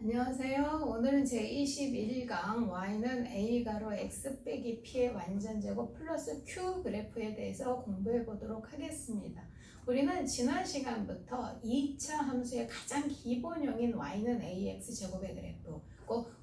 안녕하세요. 오늘은 제21강 y는 a가로 x 빼기 p의 완전제곱 플러스 q 그래프에 대해서 공부해 보도록 하겠습니다. 우리는 지난 시간부터 2차 함수의 가장 기본형인 y는 ax 제곱의 그래프,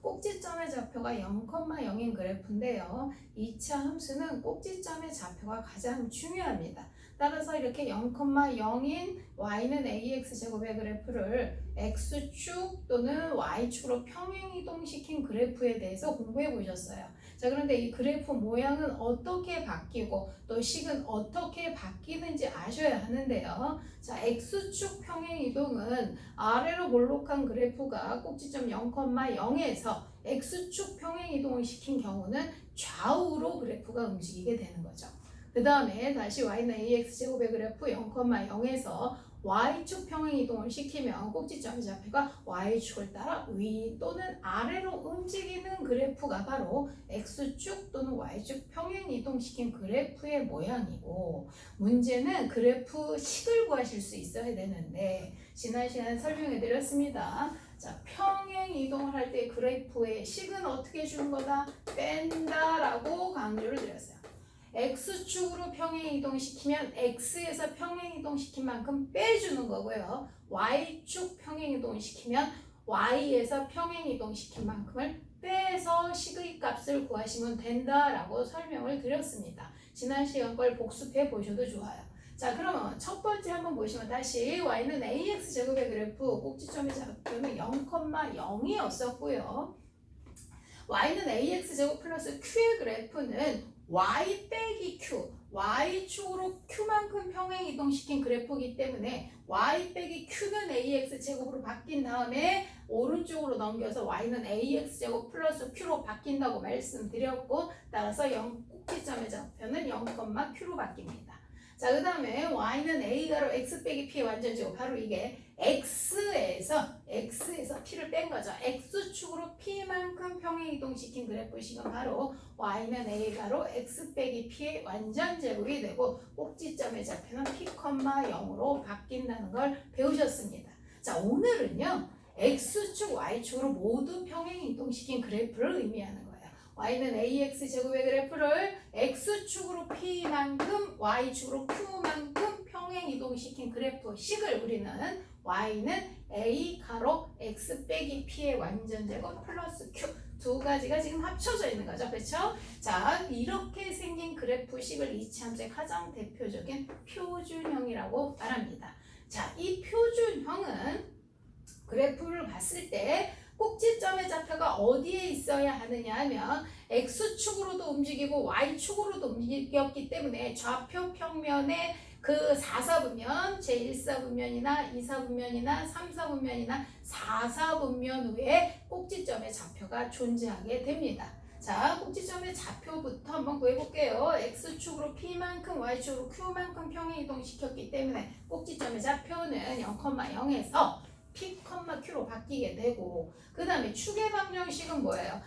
꼭지점의 좌표가 0,0인 그래프인데요. 2차 함수는 꼭지점의 좌표가 가장 중요합니다. 따라서 이렇게 0,0인 y는 ax 제곱의 그래프를 x축 또는 y축으로 평행이동시킨 그래프에 대해서 공부해 보셨어요. 자, 그런데 이 그래프 모양은 어떻게 바뀌고 또 식은 어떻게 바뀌는지 아셔야 하는데요. 자, x축 평행이동은 아래로 몰록한 그래프가 꼭지점 0,0에서 x축 평행이동을 시킨 경우는 좌우로 그래프가 움직이게 되는 거죠. 그 다음에 다시 y는 ax 제곱의 그래프 0,0에서 y축 평행이동을 시키면 꼭지점의 좌표가 y축을 따라 위 또는 아래로 움직이는 그래프가 바로 x축 또는 y축 평행이동시킨 그래프의 모양이고, 문제는 그래프 식을 구하실 수 있어야 되는데 지난 시간에 설명해 드렸습니다. 자, 평행이동을 할 때 그래프의 식은 어떻게 주는 거다? 뺀다라고 강조를 드렸어요. x축으로 평행이동시키면 x에서 평행이동시킨 만큼 빼주는 거고요. y축 평행이동시키면 y에서 평행이동시킨 만큼을 빼서 식의 값을 구하시면 된다라고 설명을 드렸습니다. 지난 시간 걸 복습해 보셔도 좋아요. 자, 그러면 첫 번째 한번 보시면 다시 y는 ax 제곱의 그래프 꼭지점의 좌표는 0,0이었었고요. y는 ax 제곱 플러스 q의 그래프는 y 빼기 q, y축으로 q만큼 평행이동시킨 그래프이기 때문에 y 빼기 q는 ax 제곱으로 바뀐 다음에 오른쪽으로 넘겨서 y는 ax 제곱 플러스 q로 바뀐다고 말씀드렸고, 따라서 꼭지점의 좌표는 0,q로 바뀝니다. 자, 그 다음에 y는 a가로 x 빼기 p의 완전제곱, 바로 이게 x에서 p를 뺀 거죠. x축으로 p만큼 평행이동시킨 그래프식은 바로 y는 a가로 x 빼기 p의 완전제곱이 되고 꼭지점의 좌표는 p, 0으로 바뀐다는 걸 배우셨습니다. 자, 오늘은요 x축, y축으로 모두 평행이동시킨 그래프를 의미하는 거예요. y는 ax 제곱의 그래프를 x축으로 p만큼 y축으로 q만큼 평행이동시킨 그래프식을 우리는 y는 a 가로 x 빼기 p의 완전제곱 플러스 q, 두 가지가 지금 합쳐져 있는 거죠. 그렇죠? 자, 이렇게 생긴 그래프식을 이치함수의 가장 대표적인 표준형이라고 말합니다. 자, 이 표준형은 그래프를 봤을 때 꼭지점의 좌표가 어디에 있어야 하느냐 하면 x축으로도 움직이고 y축으로도 움직였기 때문에 좌표 평면에 그 4사분면, 제1사분면이나 2사분면이나 3사분면이나 4사분면 위에 꼭지점의 좌표가 존재하게 됩니다. 자, 꼭지점의 좌표부터 한번 구해볼게요. x축으로 p만큼 y축으로 q만큼 평행이동시켰기 때문에 꼭지점의 좌표는 0,0에서 p, q로 바뀌게 되고, 그 다음에 축의 방정식은 뭐예요?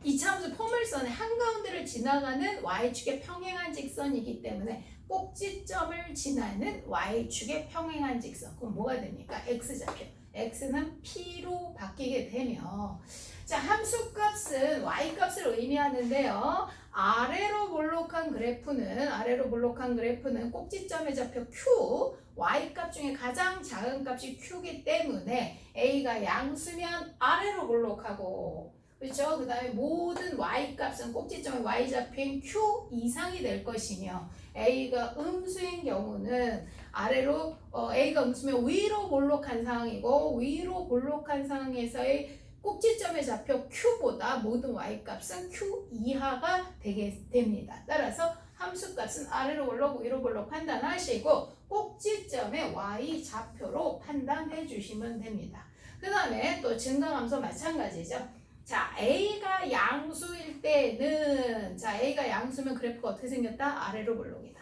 2차 함수 포물선의 한가운데를 지나가는 y축의 평행한 직선이기 때문에 꼭지점을 지나는 y축의 평행한 직선, 그럼 뭐가 됩니까? x좌표, x는 p로 바뀌게 되며, 자, 함수값은 y값을 의미하는데요. 아래로 몰록한 그래프는 꼭지점의 좌표 q, y값 중에 가장 작은 값이 q이기 때문에 a가 양수면 아래로 몰록하고, 그렇죠? 그 다음에 모든 y값은 꼭지점의 y좌표인 q 이상이 될 것이며, a가 음수인 경우는 아래로 a가 음수면 위로 몰록한 상황이고, 위로 몰록한 상황에서의 꼭지점의 좌표 q보다 모든 y값은 q 이하가 되게 됩니다. 따라서 함수값은 아래로 몰록 위로 몰록 판단하시고 꼭지점의 y좌표로 판단해 주시면 됩니다. 그 다음에 또 증가함수 마찬가지죠. 자, a가 양수일 때는, 자, a가 양수면 그래프가 어떻게 생겼다? 아래로 몰록이다.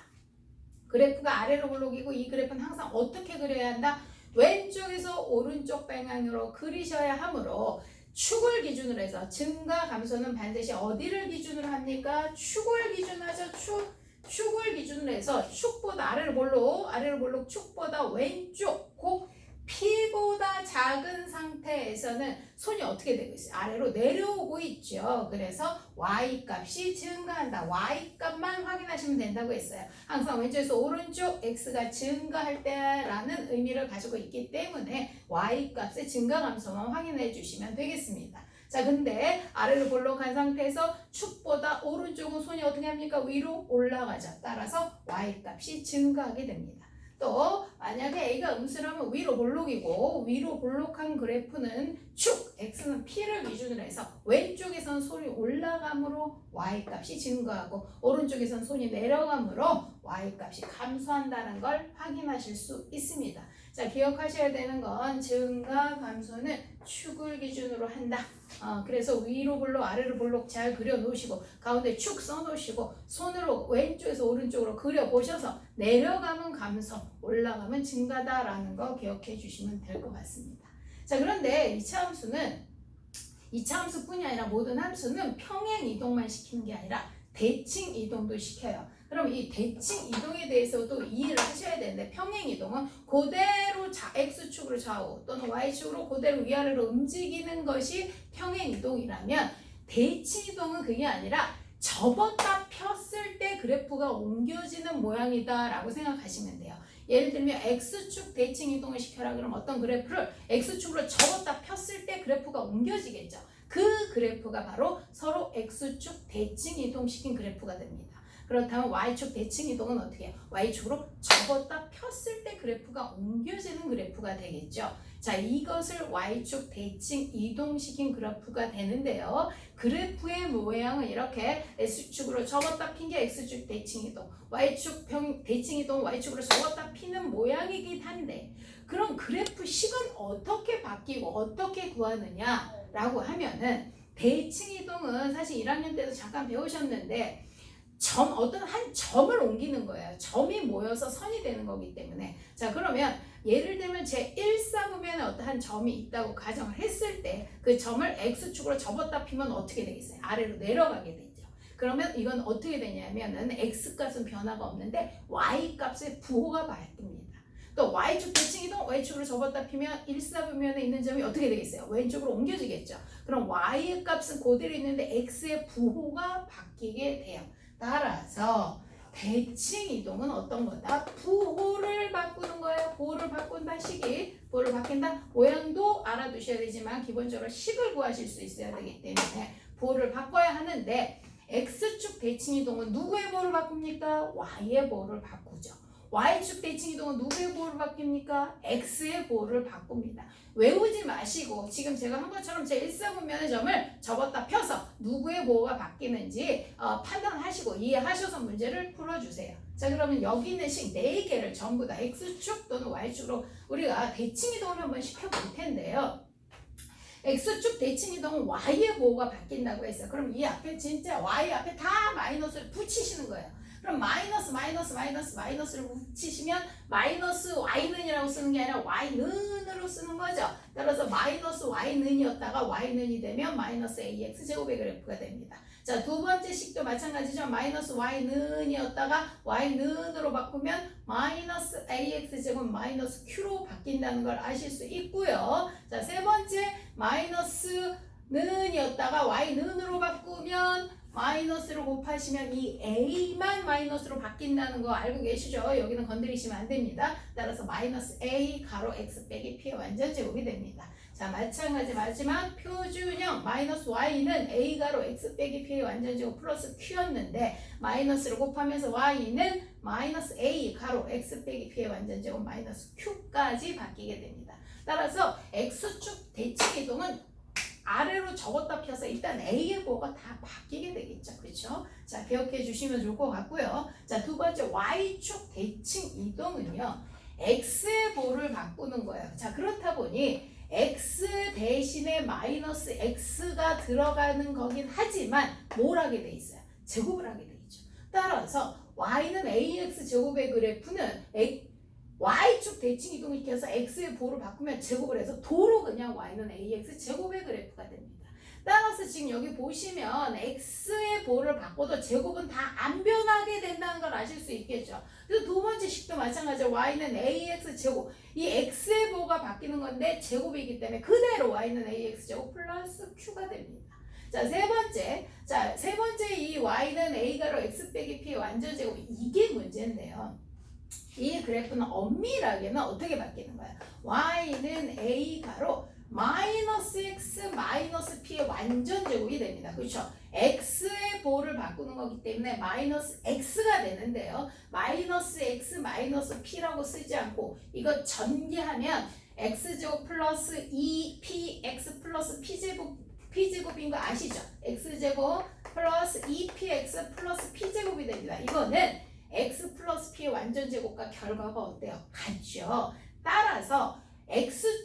그래프가 아래로 몰록이고 이 그래프는 항상 어떻게 그려야 한다? 왼쪽에서 오른쪽 방향으로 그리셔야 하므로 축을 기준으로 해서 증가 감소는 반드시 어디를 기준으로 합니까? 축을 기준으로 하죠. 축을 기준으로 해서 축보다 아래로 몰록 축보다 왼쪽 곧 P보다 작은 상태에서는 손이 어떻게 되고 있어요? 아래로 내려오고 있죠. 그래서 Y값이 증가한다. Y값만 확인하시면 된다고 했어요. 항상 왼쪽에서 오른쪽 X가 증가할 때라는 의미를 가지고 있기 때문에 Y값의 증가 감소만 확인해 주시면 되겠습니다. 자, 근데 아래로 볼록한 상태에서 축보다 오른쪽은 손이 어떻게 합니까? 위로 올라가죠. 따라서 Y값이 증가하게 됩니다. 또 만약에 A가 음수라면 위로 볼록이고 위로 볼록한 그래프는 축 X는 P를 기준으로 해서 왼쪽에선 손이 올라감으로 Y값이 증가하고 오른쪽에선 손이 내려감으로 Y값이 감소한다는 걸 확인하실 수 있습니다. 자, 기억하셔야 되는 건 증가 감소는 축을 기준으로 한다. 그래서 위로 볼록 아래로 볼록 잘 그려 놓으시고 가운데 축 써 놓으시고 손으로 왼쪽에서 오른쪽으로 그려 보셔서 내려가면 감소, 올라가면 증가다라는 거 기억해 주시면 될 것 같습니다. 자, 그런데 2차 함수는 2차 함수뿐이 아니라 모든 함수는 평행 이동만 시키는 게 아니라 대칭 이동도 시켜요. 그럼 이 대칭 이동에 대해서도 이해를 하셔야 되는데 평행 이동은 그대로 X축으로 좌우 또는 Y축으로 그대로 위아래로 움직이는 것이 평행 이동이라면 대칭 이동은 그게 아니라 접었다 폈을 때 그래프가 옮겨지는 모양이다 라고 생각하시면 돼요. 예를 들면 X축 대칭 이동을 시켜라 그러면 어떤 그래프를 X축으로 접었다 폈을 때 그래프가 옮겨지겠죠. 그 그래프가 바로 서로 X축 대칭 이동시킨 그래프가 됩니다. 그렇다면 Y축 대칭 이동은 어떻게 해요? Y축으로 접었다 폈을 때 그래프가 옮겨지는 그래프가 되겠죠. 자, 이것을 Y축 대칭 이동시킨 그래프가 되는데요. 그래프의 모양은 이렇게 X축으로 접었다 핀 게 X축 대칭 이동, Y축 대칭 이동 Y축으로 접었다 피는 모양이긴 한데 그럼 그래프 식은 어떻게 바뀌고 어떻게 구하느냐라고 하면은 대칭 이동은 사실 1학년 때도 잠깐 배우셨는데 어떤 한 점을 옮기는 거예요. 점이 모여서 선이 되는 거기 때문에. 자, 그러면 예를 들면 제 1사분면에 어떠한 점이 있다고 가정을 했을 때 그 점을 X축으로 접었다 피면 어떻게 되겠어요? 아래로 내려가게 되죠. 그러면 이건 어떻게 되냐면은 X값은 변화가 없는데 Y값의 부호가 바뀝니다. 또 Y축 대칭 이동 Y축으로 접었다 피면 1사분면에 있는 점이 어떻게 되겠어요? 왼쪽으로 옮겨지겠죠. 그럼 Y의 값은 그대로 있는데 X의 부호가 바뀌게 돼요. 따라서 대칭 이동은 어떤 거다? 부호를 바꾸는 거예요. 부호를 바꾼다 식이 부호를 바뀐다 모양도 알아두셔야 되지만 기본적으로 식을 구하실 수 있어야 되기 때문에 부호를 바꿔야 하는데 X축 대칭 이동은 누구의 부호를 바꿉니까? Y의 부호를 바꾸죠. Y축 대칭 이동은 누구의 보호를 바뀝니까? X의 보호를 바꿉니다. 외우지 마시고 지금 제가 한 것처럼 제 1사분면의 점을 접었다 펴서 누구의 보호가 바뀌는지 판단하시고 이해하셔서 문제를 풀어주세요. 자, 그러면 여기 있는 식 4개를 전부 다 X축 또는 Y축으로 우리가 대칭 이동을 한번 시켜볼 텐데요. X축 대칭 이동은 Y의 보호가 바뀐다고 했어요. 그럼 이 앞에 진짜 Y 앞에 다 마이너스를 붙이시는 거예요. 그럼 마이너스를 붙이시면 마이너스 Y는이라고 쓰는 게 아니라 Y는으로 쓰는 거죠. 따라서 마이너스 Y는이었다가 Y는이 되면 마이너스 AX 제곱의 그래프가 됩니다. 자, 두 번째 식도 마찬가지죠. 마이너스 Y는이었다가 Y는으로 바꾸면 마이너스 AX 제곱 마이너스 Q로 바뀐다는 걸 아실 수 있고요. 자, 세 번째 마이너스 는이었다가 Y는으로 바꾸면 마이너스로 곱하시면 이 A만 마이너스로 바뀐다는 거 알고 계시죠? 여기는 건드리시면 안 됩니다. 따라서 마이너스 A 가로 X 빼기 P의 완전 제곱이 됩니다. 자, 마찬가지 마지막 표준형 마이너스 Y는 A 가로 X 빼기 P의 완전 제곱 플러스 Q였는데 마이너스를 곱하면서 Y는 마이너스 A 가로 X 빼기 P의 완전 제곱 마이너스 Q까지 바뀌게 됩니다. 따라서 X축 대칭 이동은 아래로 접었다 펴서 일단 A의 보호가 다 바뀌게 되겠죠. 그렇죠? 자, 기억해 주시면 좋을 것 같고요. 자, 두 번째 Y축 대칭 이동은요. X의 보호를 바꾸는 거예요. 자, 그렇다 보니 X 대신에 마이너스 X가 들어가는 거긴 하지만 뭘 하게 돼 있어요? 제곱을 하게 돼 있죠. 따라서 Y는 AX 제곱의 그래프는 Y축 대칭 이동을 시켜서 X의 보호를 바꾸면 제곱을 해서 도로 그냥 Y는 AX 제곱의 그래프가 됩니다. 따라서 지금 여기 보시면 x의 보호를 바꿔도 제곱은 다 안 변하게 된다는 걸 아실 수 있겠죠. 그래서 두 번째 식도 마찬가지로 y는 ax 제곱, 이 x의 보호가 바뀌는 건데 제곱이기 때문에 그대로 y는 ax 제곱 플러스 q가 됩니다. 자, 세 번째 이 y는 a 가로 x 빼기 p 완전 제곱, 이게 문제인데요. 이 그래프는 엄밀하게는 어떻게 바뀌는 거야? y는 a 가로 마이너스 x 마이너스 p의 완전 제곱이 됩니다. 그렇죠? x의 보호를 바꾸는 거기 때문에 마이너스 x가 되는데요. 마이너스 x 마이너스 p라고 쓰지 않고 이거 전개하면 x제곱 플러스 2px 플러스 p제곱인 거 아시죠? x제곱 플러스 2px 플러스 p제곱이 됩니다. 이거는 x 플러스 p의 완전 제곱과 결과가 어때요? 같죠? 따라서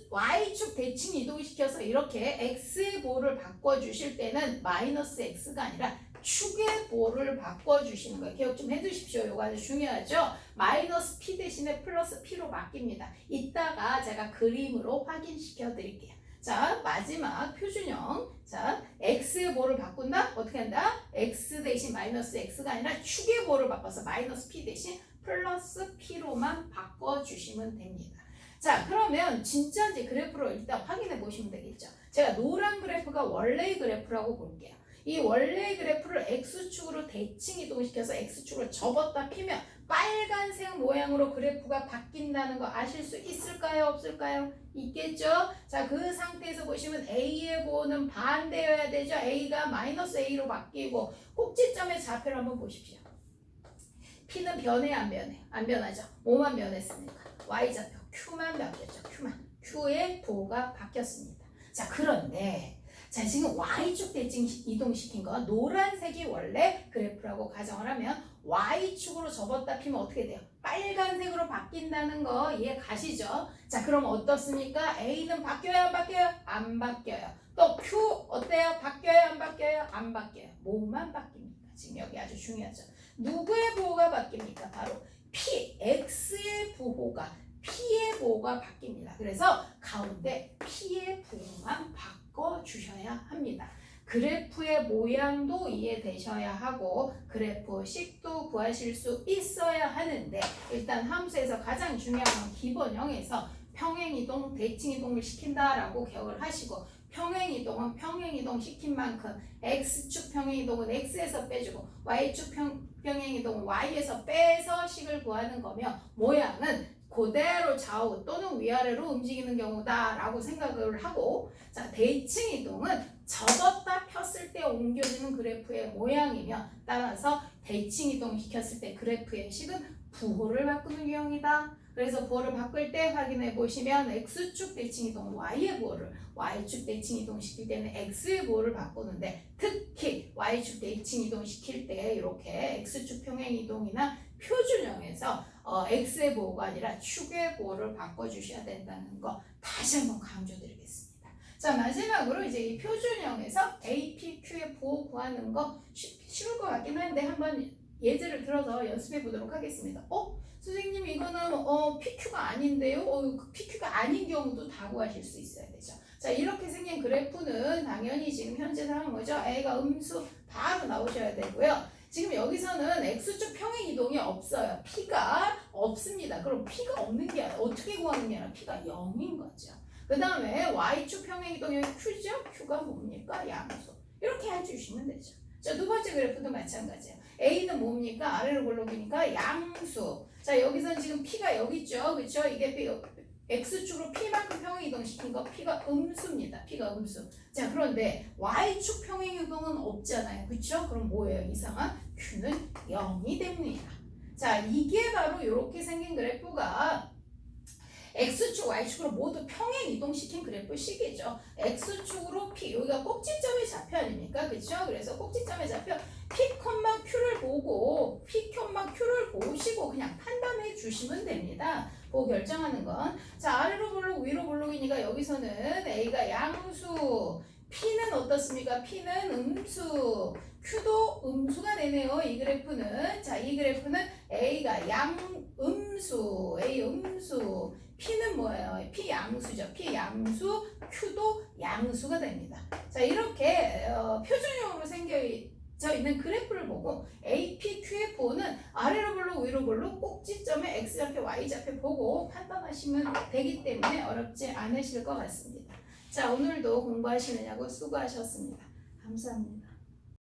y축 대칭 이동시켜서 이렇게 x의 보호를 바꿔주실 때는 마이너스 x가 아니라 축의 보호를 바꿔주시는 거예요. 기억 좀 해두십시오. 이거 아주 중요하죠? 마이너스 p 대신에 플러스 p로 바뀝니다. 이따가 제가 그림으로 확인시켜 드릴게요. 자, 마지막 표준형. 자, x의 보호를 바꾼다? 어떻게 한다? x 대신 마이너스 x가 아니라 축의 보호를 바꿔서 마이너스 p 대신 플러스 p로만 바꿔주시면 됩니다. 자, 그러면 진짜인지 그래프를 일단 확인해 보시면 되겠죠. 제가 노란 그래프가 원래의 그래프라고 볼게요. 이 원래의 그래프를 x축으로 대칭 이동시켜서 x축을 접었다 피면 빨간색 모양으로 그래프가 바뀐다는 거 아실 수 있을까요? 없을까요? 있겠죠? 자, 그 상태에서 보시면 a의 보호는 반대여야 되죠. a가 마이너스 a로 바뀌고 꼭지점의 좌표를 한번 보십시오. p는 변해 안 변해? 안 변하죠. 뭐만 변했습니까? y좌표 q만 바뀌었죠. q의 보호가 바뀌었습니다. 자, 그런데 자, 지금 y축 대칭 이동시킨 거 노란색이 원래 그래프라고 가정을 하면 y축으로 접었다 피면 어떻게 돼요? 빨간색으로 바뀐다는 거 이해 가시죠? 자, 그럼 어떻습니까? a는 바뀌어요? 안 바뀌어요? 안 바뀌어요. 또 q 어때요? 바뀌어요? 안 바뀌어요? 안 바뀌어요. 뭐만 바뀝니까? 지금 여기 아주 중요하죠. 누구의 보호가 바뀝니까? 바로 p, x의 보호가 p의 보호가 바뀝니다. 그래서 가운데 p의 보호만 바꿔주셔야 합니다. 그래프의 모양도 이해되셔야 하고 그래프식도 구하실 수 있어야 하는데 일단 함수에서 가장 중요한 건 기본형에서 평행이동, 대칭이동을 시킨다라고 기억을 하시고 평행이동은 평행이동 시킨 만큼 x축 평행이동은 x에서 빼주고 y축 평행이동은 y에서 빼서 식을 구하는 거며 모양은 그대로 좌우 또는 위아래로 움직이는 경우다라고 생각을 하고 자, 대칭 이동은 접었다 폈을 때 옮겨지는 그래프의 모양이며 따라서 대칭 이동 시켰을 때 그래프의 식은 부호를 바꾸는 유형이다. 그래서 부호를 바꿀 때 확인해 보시면 x축 대칭 이동 y의 부호를 y축 대칭 이동 시킬 때는 x의 부호를 바꾸는데 특히 y축 대칭 이동 시킬 때 이렇게 x축 평행 이동이나 표준형에서 x의 보호가 아니라 축의 보호를 바꿔주셔야 된다는 거 다시 한번 강조드리겠습니다. 자, 마지막으로 이제 이 표준형에서 APQ의 보호 구하는 거 쉬울 것 같긴 한데 한번 예제를 들어서 연습해 보도록 하겠습니다. 선생님 이거는 PQ가 아닌데요? PQ가 아닌 경우도 다 구하실 수 있어야 되죠. 자, 이렇게 생긴 그래프는 당연히 지금 현재 상황 뭐죠? A가 음수 바로 나오셔야 되고요. 지금 여기서는 x축 평행 이동이 없어요. p가 없습니다. 그럼 p가 없는 게 아니라 어떻게 구하는 게 아니라 p가 0인 거죠. 그 다음에 y축 평행 이동이 q죠? q가 뭡니까? 양수. 이렇게 해주시면 되죠. 자, 두 번째 그래프도 마찬가지예요. a는 뭡니까? 아래로 볼록이니까 양수. 자, 여기서는 지금 p가 여기 있죠. 그렇죠? 이게 x축으로 p만큼 평행 이동시킨 거 p가 음수입니다. p가 음수. 자, 그런데 y축 평행 이동은 없잖아요. 그렇죠? 그럼 뭐예요? 이상한 q는 0이 됩니다. 자, 이게 바로 이렇게 생긴 그래프가 x축, y축으로 모두 평행 이동시킨 그래프식이죠. x축으로 p, 여기가 꼭지점의 좌표 아닙니까? 그렇죠? 그래서 꼭지점의 좌표 p, q를 보고 p, q를 보시고 그냥 판단해 주시면 됩니다. 보고 결정하는 건. 자, 아래로 볼록, 위로 볼록이니까 여기서는 a가 양수, p는 어떻습니까? p는 음수, q도 음수가 되네요. 이 그래프는. 자, 이 그래프는 a가 a 음수, p는 뭐예요? p 양수죠. p 양수, q도 양수가 됩니다. 자, 이렇게 표준형으로 생겨져 있는 그래프를 보고 APQFO는 아래로 볼록 위로 볼록 꼭지점에 X좌표, Y좌표 보고 판단하시면 되기 때문에 어렵지 않으실 것 같습니다. 자, 오늘도 공부하시느냐고 수고하셨습니다. 감사합니다.